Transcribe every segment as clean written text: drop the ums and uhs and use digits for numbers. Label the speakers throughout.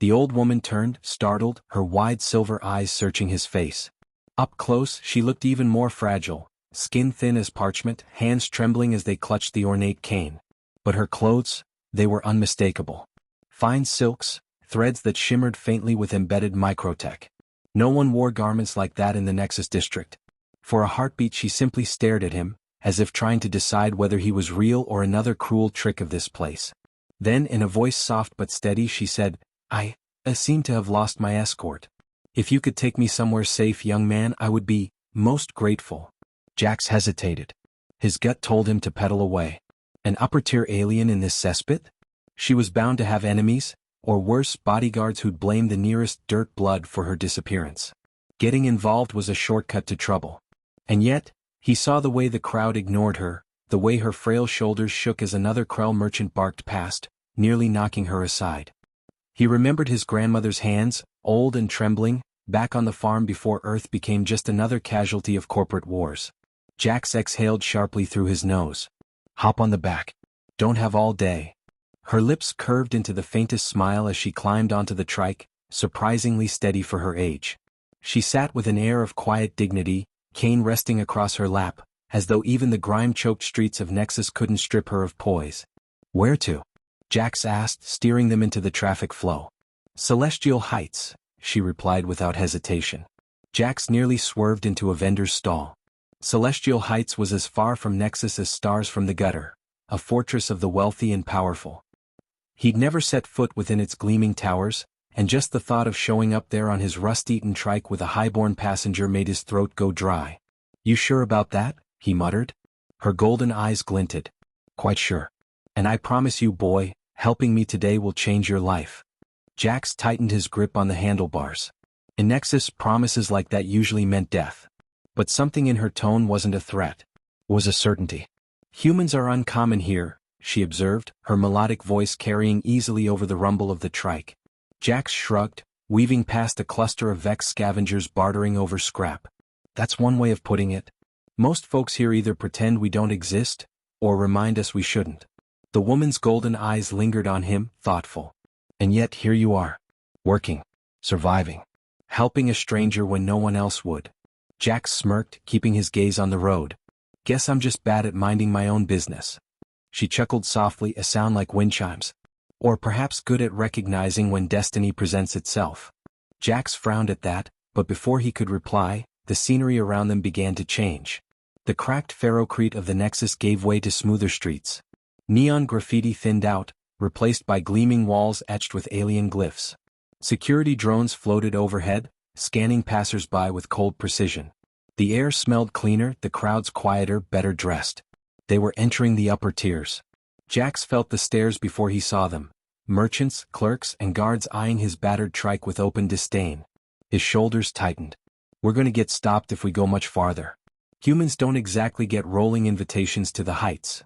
Speaker 1: The old woman turned, startled, her wide silver eyes searching his face. Up close, she looked even more fragile, skin thin as parchment, hands trembling as they clutched the ornate cane. But her clothes, they were unmistakable. Fine silks, threads that shimmered faintly with embedded microtech. No one wore garments like that in the Nexus district. For a heartbeat she simply stared at him, as if trying to decide whether he was real or another cruel trick of this place. Then, in a voice soft but steady, she said, I seem to have lost my escort. If you could take me somewhere safe, young man, I would be most grateful. Jax hesitated. His gut told him to pedal away. An upper-tier alien in this cesspit? She was bound to have enemies, or worse, bodyguards who'd blame the nearest dirt blood for her disappearance. Getting involved was a shortcut to trouble. And yet, he saw the way the crowd ignored her, the way her frail shoulders shook as another Krell merchant barked past, nearly knocking her aside. He remembered his grandmother's hands, old and trembling, back on the farm before Earth became just another casualty of corporate wars. Jax exhaled sharply through his nose. Hop on the back. Don't have all day. Her lips curved into the faintest smile as she climbed onto the trike, surprisingly steady for her age. She sat with an air of quiet dignity, cane resting across her lap, as though even the grime-choked streets of Nexus couldn't strip her of poise. Where to? Jax asked, steering them into the traffic flow. Celestial Heights, she replied without hesitation. Jax nearly swerved into a vendor's stall. Celestial Heights was as far from Nexus as stars from the gutter, a fortress of the wealthy and powerful. He'd never set foot within its gleaming towers, and just the thought of showing up there on his rust-eaten trike with a highborn passenger made his throat go dry. You sure about that? He muttered. Her golden eyes glinted. Quite sure. And I promise you, boy, helping me today will change your life. Jax tightened his grip on the handlebars. In Nexus, promises like that usually meant death. But something in her tone wasn't a threat. It was a certainty. Humans are uncommon here, she observed, her melodic voice carrying easily over the rumble of the trike. Jax shrugged, weaving past a cluster of vexed scavengers bartering over scrap. That's one way of putting it. Most folks here either pretend we don't exist, or remind us we shouldn't. The woman's golden eyes lingered on him, thoughtful. And yet here you are. Working. Surviving. Helping a stranger when no one else would. Jax smirked, keeping his gaze on the road. Guess I'm just bad at minding my own business. She chuckled softly, a sound like wind chimes. Or perhaps good at recognizing when destiny presents itself. Jax frowned at that, but before he could reply, the scenery around them began to change. The cracked ferrocrete of the Nexus gave way to smoother streets. Neon graffiti thinned out, replaced by gleaming walls etched with alien glyphs. Security drones floated overhead, scanning passers-by with cold precision. The air smelled cleaner, the crowds quieter, better dressed. They were entering the upper tiers. Jax felt the stares before he saw them. Merchants, clerks, and guards eyeing his battered trike with open disdain. His shoulders tightened. We're going to get stopped if we go much farther. Humans don't exactly get rolling invitations to the heights.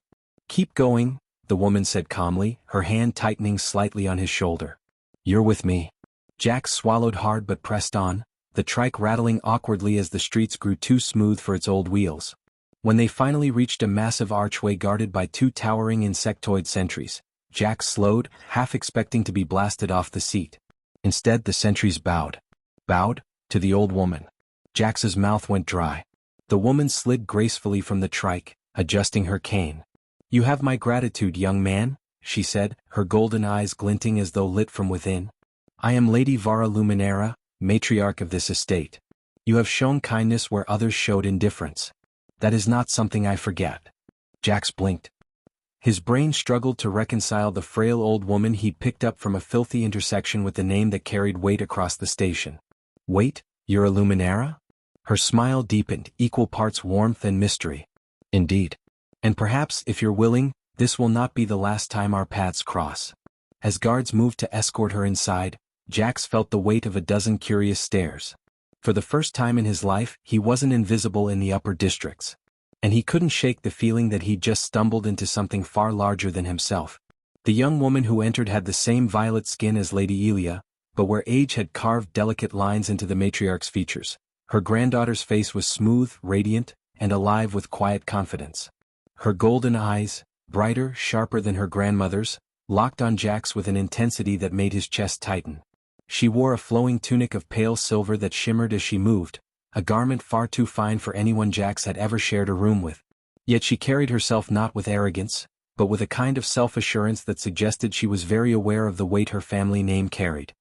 Speaker 1: Keep going, the woman said calmly, her hand tightening slightly on his shoulder. You're with me. Jax swallowed hard but pressed on, the trike rattling awkwardly as the streets grew too smooth for its old wheels. When they finally reached a massive archway guarded by two towering insectoid sentries, Jax slowed, half expecting to be blasted off the seat. Instead, the sentries bowed. Bowed? To the old woman. Jax's mouth went dry. The woman slid gracefully from the trike, adjusting her cane. You have my gratitude, young man, she said, her golden eyes glinting as though lit from within. I am Lady Vara Luminera, matriarch of this estate. You have shown kindness where others showed indifference. That is not something I forget. Jax blinked. His brain struggled to reconcile the frail old woman he'd picked up from a filthy intersection with the name that carried weight across the station. Wait, you're a Luminera? Her smile deepened, equal parts warmth and mystery. Indeed. And perhaps, if you're willing, this will not be the last time our paths cross. As guards moved to escort her inside, Jax felt the weight of a dozen curious stares. For the first time in his life, he wasn't invisible in the upper districts. And he couldn't shake the feeling that he'd just stumbled into something far larger than himself. The young woman who entered had the same violet skin as Lady Elia, but where age had carved delicate lines into the matriarch's features. Her granddaughter's face was smooth, radiant, and alive with quiet confidence. Her golden eyes, brighter, sharper than her grandmother's, locked on Jax with an intensity that made his chest tighten. She wore a flowing tunic of pale silver that shimmered as she moved, a garment far too fine for anyone Jax had ever shared a room with. Yet she carried herself not with arrogance, but with a kind of self-assurance that suggested she was very aware of the weight her family name carried.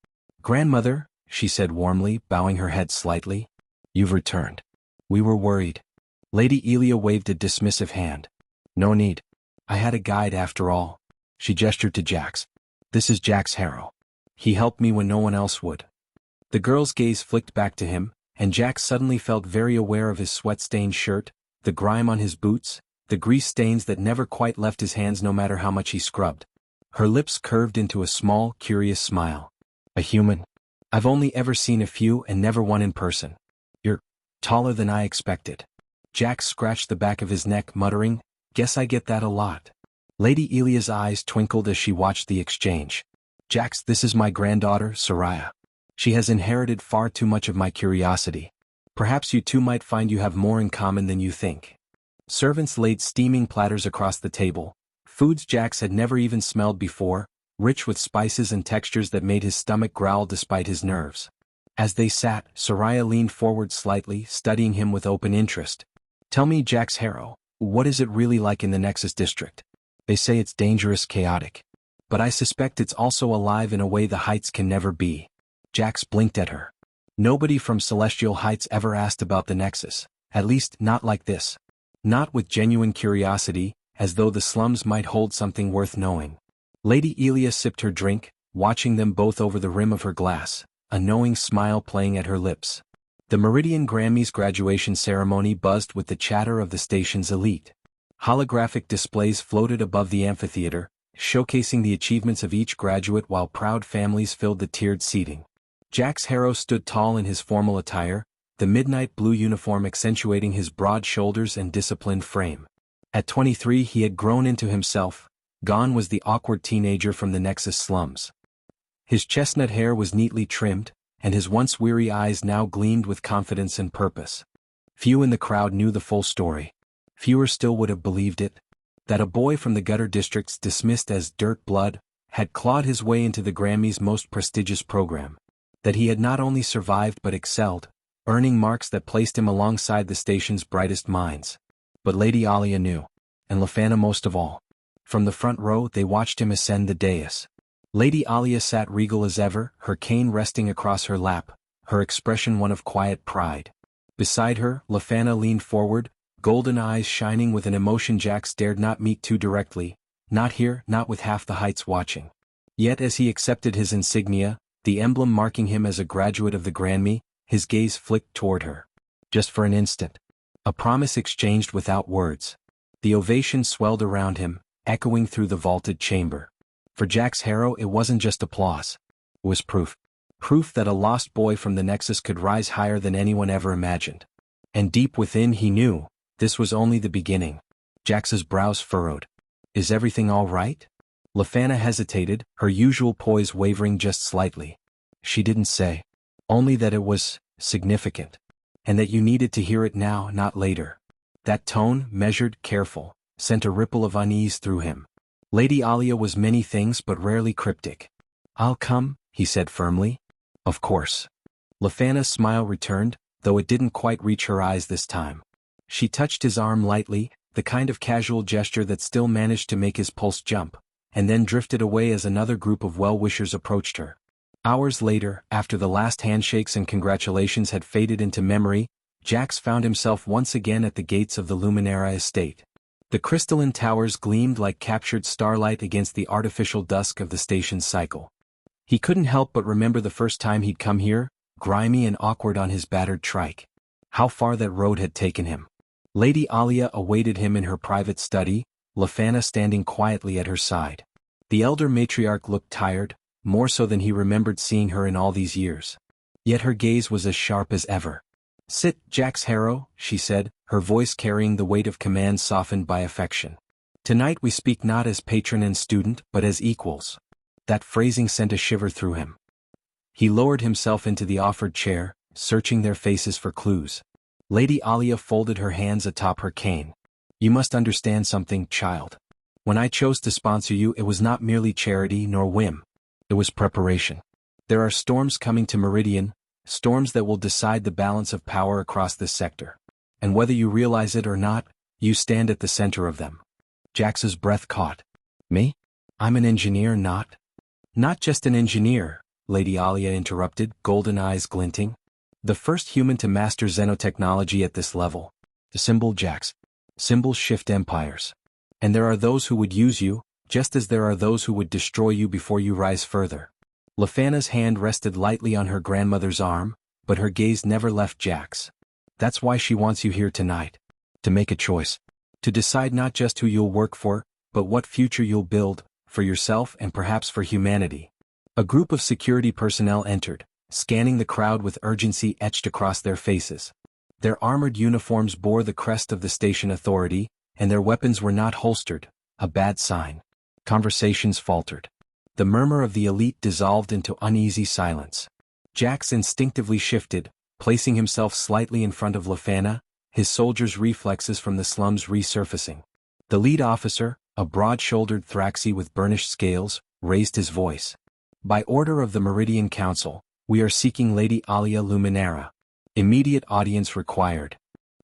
Speaker 1: "Grandmother," she said warmly, bowing her head slightly. "You've returned. We were worried." Lady Elia waved a dismissive hand. "No need. I had a guide after all." She gestured to Jax. "This is Jax Harrow. He helped me when no one else would." The girl's gaze flicked back to him, and Jax suddenly felt very aware of his sweat-stained shirt, the grime on his boots, the grease stains that never quite left his hands no matter how much he scrubbed. Her lips curved into a small, curious smile. "A human? I've only ever seen a few and never one in person. You're taller than I expected." Jax scratched the back of his neck, muttering, "Guess I get that a lot." Lady Elia's eyes twinkled as she watched the exchange. "Jax, this is my granddaughter, Soraya. She has inherited far too much of my curiosity. Perhaps you two might find you have more in common than you think." Servants laid steaming platters across the table, foods Jax had never even smelled before, rich with spices and textures that made his stomach growl despite his nerves. As they sat, Soraya leaned forward slightly, studying him with open interest. "Tell me, Jax Harrow, what is it really like in the Nexus District? They say it's dangerous, chaotic. But I suspect it's also alive in a way the Heights can never be." Jax blinked at her. Nobody from Celestial Heights ever asked about the Nexus, at least not like this. Not with genuine curiosity, as though the slums might hold something worth knowing. Lady Elia sipped her drink, watching them both over the rim of her glass, a knowing smile playing at her lips. The Meridian Grammys graduation ceremony buzzed with the chatter of the station's elite. Holographic displays floated above the amphitheater, showcasing the achievements of each graduate while proud families filled the tiered seating. Jax Harrow stood tall in his formal attire, the midnight blue uniform accentuating his broad shoulders and disciplined frame. At 23 he had grown into himself, gone was the awkward teenager from the Nexus slums. His chestnut hair was neatly trimmed, and his once weary eyes now gleamed with confidence and purpose. Few in the crowd knew the full story. Fewer still would have believed it. That a boy from the gutter districts dismissed as dirt blood had clawed his way into the Grammys' most prestigious program. That he had not only survived but excelled, earning marks that placed him alongside the station's brightest minds. But Lady Alia knew, and Lafana most of all. From the front row they watched him ascend the dais. Lady Alia sat regal as ever, her cane resting across her lap, her expression one of quiet pride. Beside her, Lafana leaned forward, golden eyes shining with an emotion Jax dared not meet too directly, not here, not with half the Heights watching. Yet as he accepted his insignia, the emblem marking him as a graduate of the Grammy, his gaze flicked toward her. Just for an instant. A promise exchanged without words. The ovation swelled around him, echoing through the vaulted chamber. For Jax Harrow it wasn't just applause. It was proof. Proof that a lost boy from the Nexus could rise higher than anyone ever imagined. And deep within he knew, this was only the beginning. Jax's brows furrowed. "Is everything all right?" Lafana hesitated, her usual poise wavering just slightly. "She didn't say. Only that it was significant. And that you needed to hear it now, not later." That tone, measured, careful, sent a ripple of unease through him. Lady Alia was many things but rarely cryptic. "I'll come," he said firmly. "Of course." Lafana's smile returned, though it didn't quite reach her eyes this time. She touched his arm lightly, the kind of casual gesture that still managed to make his pulse jump, and then drifted away as another group of well-wishers approached her. Hours later, after the last handshakes and congratulations had faded into memory, Jax found himself once again at the gates of the Luminara estate. The crystalline towers gleamed like captured starlight against the artificial dusk of the station's cycle. He couldn't help but remember the first time he'd come here, grimy and awkward on his battered trike. How far that road had taken him. Lady Alia awaited him in her private study, Lafana standing quietly at her side. The elder matriarch looked tired, more so than he remembered seeing her in all these years. Yet her gaze was as sharp as ever. "Sit, Jax Harrow," she said, her voice carrying the weight of command softened by affection. "Tonight we speak not as patron and student but as equals." That phrasing sent a shiver through him. He lowered himself into the offered chair, searching their faces for clues. Lady Alia folded her hands atop her cane. "You must understand something, child. When I chose to sponsor you it was not merely charity nor whim. It was preparation. There are storms coming to Meridian, storms that will decide the balance of power across this sector. And whether you realize it or not, you stand at the center of them. Jax's breath caught. Me? I'm an engineer, not? Not just an engineer, Lady Alia interrupted, golden eyes glinting. The first human to master xenotechnology at this level. The symbol Jax. Symbols shift empires. And there are those who would use you, just as there are those who would destroy you before you rise further. Lefana's hand rested lightly on her grandmother's arm, but her gaze never left Jax. That's why she wants you here tonight. To make a choice. To decide not just who you'll work for, but what future you'll build, for yourself and perhaps for humanity. A group of security personnel entered, scanning the crowd with urgency etched across their faces. Their armored uniforms bore the crest of the station authority, and their weapons were not holstered, a bad sign. Conversations faltered. The murmur of the elite dissolved into uneasy silence. Jax instinctively shifted, placing himself slightly in front of Lefana, his soldier's reflexes from the slums resurfacing. The lead officer, a broad-shouldered Thraxi with burnished scales, raised his voice. By order of the Meridian Council, we are seeking Lady Alia Luminara. Immediate audience required.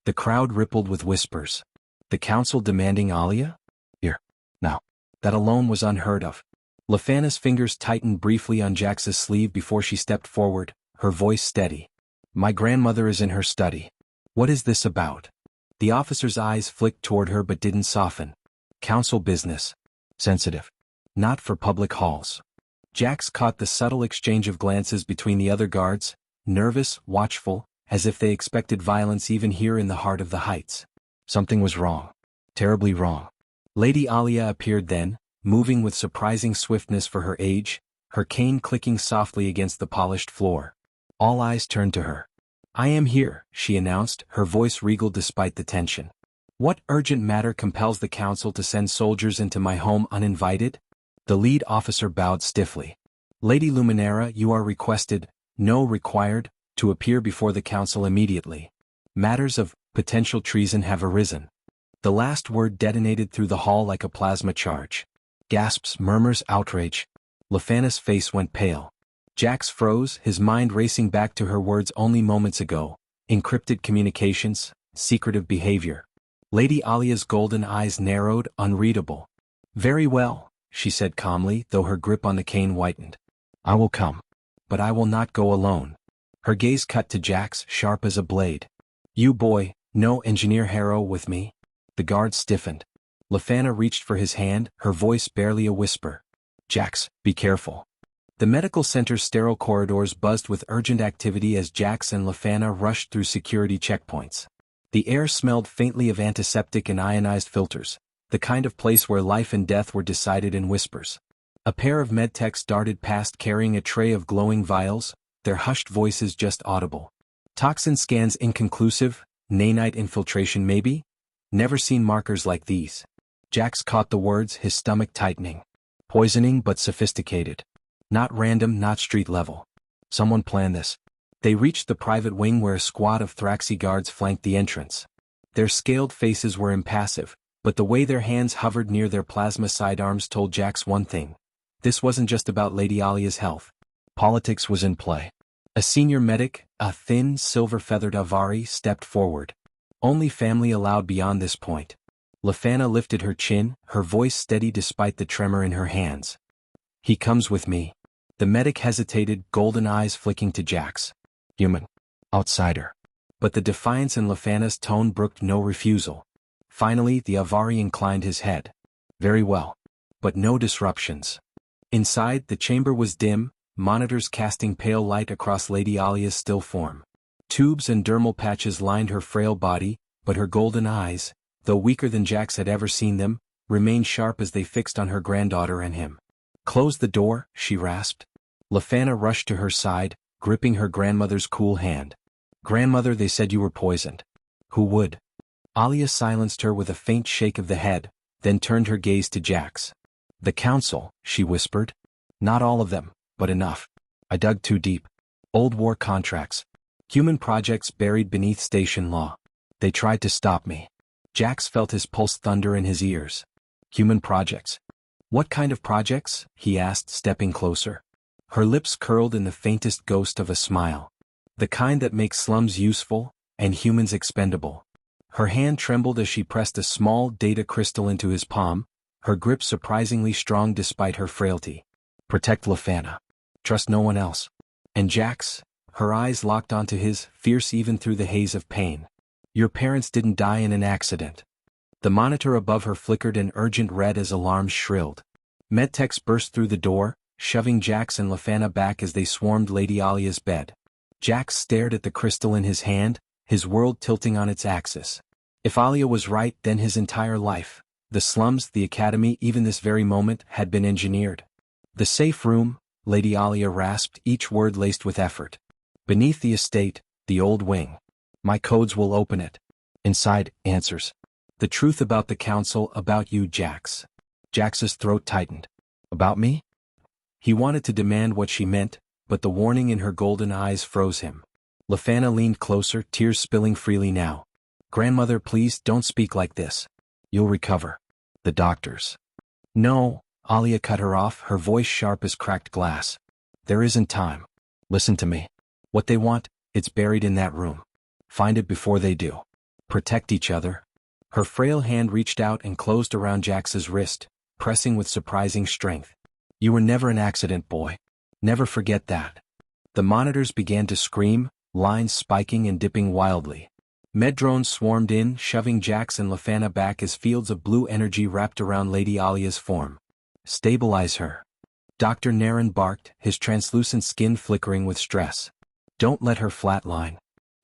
Speaker 1: The crowd rippled with whispers. The council demanding Alia? Here. Now. That alone was unheard of. Lefana's fingers tightened briefly on Jax's sleeve before she stepped forward, her voice steady. My grandmother is in her study. What is this about? The officer's eyes flicked toward her but didn't soften. Council business. Sensitive. Not for public halls. Jax caught the subtle exchange of glances between the other guards, nervous, watchful, as if they expected violence even here in the heart of the Heights. Something was wrong. Terribly wrong. Lady Alia appeared then, moving with surprising swiftness for her age, her cane clicking softly against the polished floor. All eyes turned to her. I am here, she announced, her voice regal despite the tension. What urgent matter compels the council to send soldiers into my home uninvited? The lead officer bowed stiffly. Lady Luminara, you are requested, no required, to appear before the council immediately. Matters of potential treason have arisen. The last word detonated through the hall like a plasma charge. Gasps, murmurs, outrage. Lefana's face went pale. Jax froze, his mind racing back to her words only moments ago. Encrypted communications, secretive behavior. Lady Alia's golden eyes narrowed, unreadable. Very well, she said calmly, though her grip on the cane whitened. I will come. But I will not go alone. Her gaze cut to Jax, sharp as a blade. You boy, no Engineer Harrow with me? The guard stiffened. Lefana reached for his hand, her voice barely a whisper. Jax, be careful. The medical center's sterile corridors buzzed with urgent activity as Jax and Lefana rushed through security checkpoints. The air smelled faintly of antiseptic and ionized filters, the kind of place where life and death were decided in whispers. A pair of medtechs darted past carrying a tray of glowing vials, their hushed voices just audible. Toxin scans inconclusive, nanite infiltration maybe? Never seen markers like these. Jax caught the words, his stomach tightening. Poisoning but sophisticated. Not random, not street level. Someone planned this. They reached the private wing where a squad of Thraxi guards flanked the entrance. Their scaled faces were impassive, but the way their hands hovered near their plasma sidearms told Jax one thing. This wasn't just about Lady Alia's health. Politics was in play. A senior medic, a thin, silver-feathered Avari, stepped forward. Only family allowed beyond this point. Lefana lifted her chin, her voice steady despite the tremor in her hands. He comes with me. The medic hesitated, golden eyes flicking to Jax. Human. Outsider. But the defiance in Lefana's tone brooked no refusal. Finally, the Avari inclined his head. Very well. But no disruptions. Inside, the chamber was dim, monitors casting pale light across Lady Alia's still form. Tubes and dermal patches lined her frail body, but her golden eyes, though weaker than Jax had ever seen them, remained sharp as they fixed on her granddaughter and him. Close the door, she rasped. Lefana rushed to her side, gripping her grandmother's cool hand. Grandmother, they said you were poisoned. Who would? Alia silenced her with a faint shake of the head, then turned her gaze to Jax. The council, she whispered. Not all of them, but enough. I dug too deep. Old war contracts. Human projects buried beneath station law. They tried to stop me. Jax felt his pulse thunder in his ears. Human projects. What kind of projects? He asked, stepping closer. Her lips curled in the faintest ghost of a smile. The kind that makes slums useful, and humans expendable. Her hand trembled as she pressed a small data crystal into his palm, her grip surprisingly strong despite her frailty. Protect Lafana. Trust no one else. And Jax, her eyes locked onto his, fierce even through the haze of pain. Your parents didn't die in an accident. The monitor above her flickered an urgent red as alarms shrilled. Medtechs burst through the door, shoving Jax and Lafana back as they swarmed Lady Alia's bed. Jax stared at the crystal in his hand, his world tilting on its axis. If Alia was right, then his entire life, the slums, the academy, even this very moment, had been engineered. The safe room, Lady Alia rasped, each word laced with effort. Beneath the estate, the old wing. My codes will open it. Inside, answers. The truth about the council, about you, Jax. Jax's throat tightened. About me? He wanted to demand what she meant, but the warning in her golden eyes froze him. Lafana leaned closer, tears spilling freely now. Grandmother, please don't speak like this. You'll recover. The doctors. No, Alia cut her off, her voice sharp as cracked glass. There isn't time. Listen to me. What they want, it's buried in that room. Find it before they do. Protect each other. Her frail hand reached out and closed around Jax's wrist, pressing with surprising strength. You were never an accident, boy. Never forget that. The monitors began to scream, lines spiking and dipping wildly. Med-drones swarmed in, shoving Jax and Lafana back as fields of blue energy wrapped around Lady Alia's form. Stabilize her. Dr. Naren barked, his translucent skin flickering with stress. Don't let her flatline.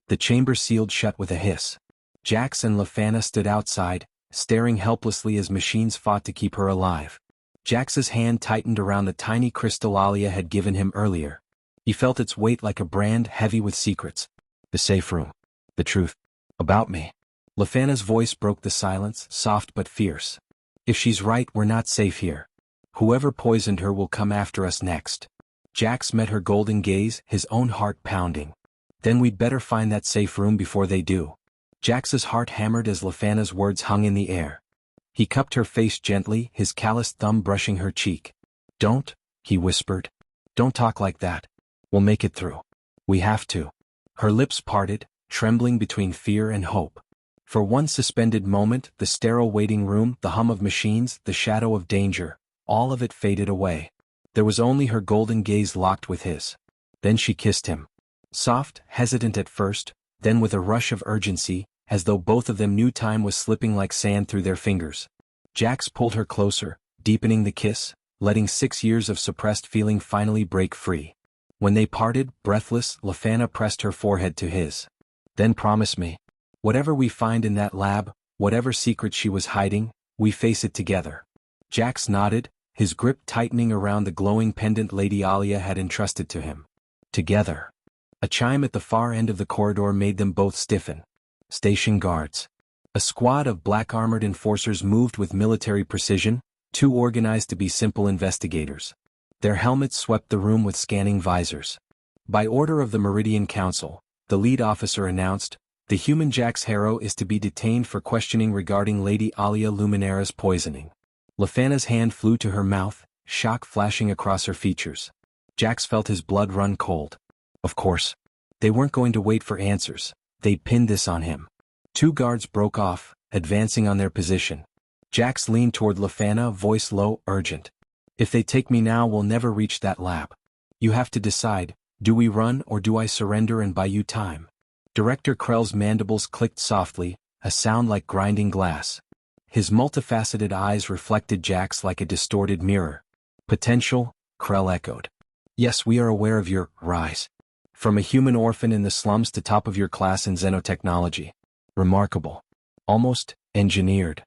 Speaker 1: The chamber sealed shut with a hiss. Jax and Lafana stood outside, staring helplessly as machines fought to keep her alive. Jax's hand tightened around the tiny crystal Alia had given him earlier. He felt its weight like a brand heavy with secrets. The safe room. The truth. About me. Lafana's voice broke the silence, soft but fierce. If she's right, we're not safe here. Whoever poisoned her will come after us next. Jax met her golden gaze, his own heart pounding. Then we'd better find that safe room before they do. Jax's heart hammered as Lafana's words hung in the air. He cupped her face gently, his calloused thumb brushing her cheek. Don't, he whispered. Don't talk like that. We'll make it through. We have to. Her lips parted, trembling between fear and hope. For one suspended moment, the sterile waiting room, the hum of machines, the shadow of danger, all of it faded away. There was only her golden gaze locked with his. Then she kissed him. Soft, hesitant at first, then with a rush of urgency, as though both of them knew time was slipping like sand through their fingers. Jax pulled her closer, deepening the kiss, letting 6 years of suppressed feeling finally break free. When they parted, breathless, Lafana pressed her forehead to his. Then promise me. Whatever we find in that lab, whatever secret she was hiding, we face it together. Jax nodded, his grip tightening around the glowing pendant Lady Alia had entrusted to him. Together. A chime at the far end of the corridor made them both stiffen. Station guards. A squad of black-armored enforcers moved with military precision, too organized to be simple investigators. Their helmets swept the room with scanning visors. By order of the Meridian Council, the lead officer announced, the human Jax Harrow is to be detained for questioning regarding Lady Alia Luminara's poisoning. Lafana's hand flew to her mouth, shock flashing across her features. Jax felt his blood run cold. Of course. They weren't going to wait for answers. They'd pinned this on him. 2 guards broke off, advancing on their position. Jax leaned toward Lafana, voice low, urgent. If they take me now, we'll never reach that lab. You have to decide, do we run or do I surrender and buy you time? Director Krell's mandibles clicked softly, a sound like grinding glass. His multifaceted eyes reflected Jax like a distorted mirror. Potential, Krell echoed. Yes, we are aware of your rise. From a human orphan in the slums to top of your class in xenotechnology. Remarkable. Almost engineered.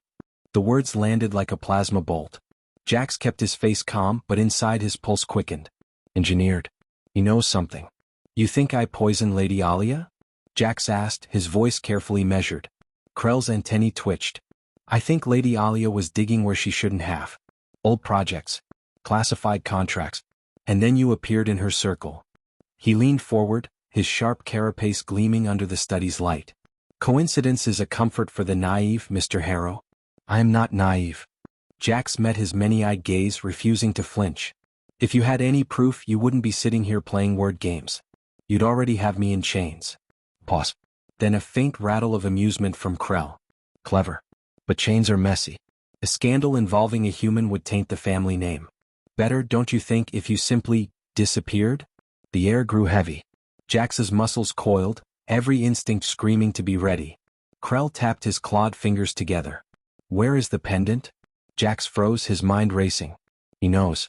Speaker 1: The words landed like a plasma bolt. Jax kept his face calm, but inside his pulse quickened. Engineered. He knows something. You think I poisoned Lady Alia? Jax asked, his voice carefully measured. Krell's antennae twitched. I think Lady Alia was digging where she shouldn't have. Old projects. Classified contracts. And then you appeared in her circle. He leaned forward, his sharp carapace gleaming under the study's light. Coincidence is a comfort for the naive, Mr. Harrow. I am not naive. Jax met his many-eyed gaze, refusing to flinch. If you had any proof, you wouldn't be sitting here playing word games. You'd already have me in chains. Pause. Then a faint rattle of amusement from Krell. Clever. But chains are messy. A scandal involving a human would taint the family name. Better, don't you think, if you simply disappeared? The air grew heavy. Jax's muscles coiled, every instinct screaming to be ready. Krell tapped his clawed fingers together. Where is the pendant? Jax froze, his mind racing. He knows.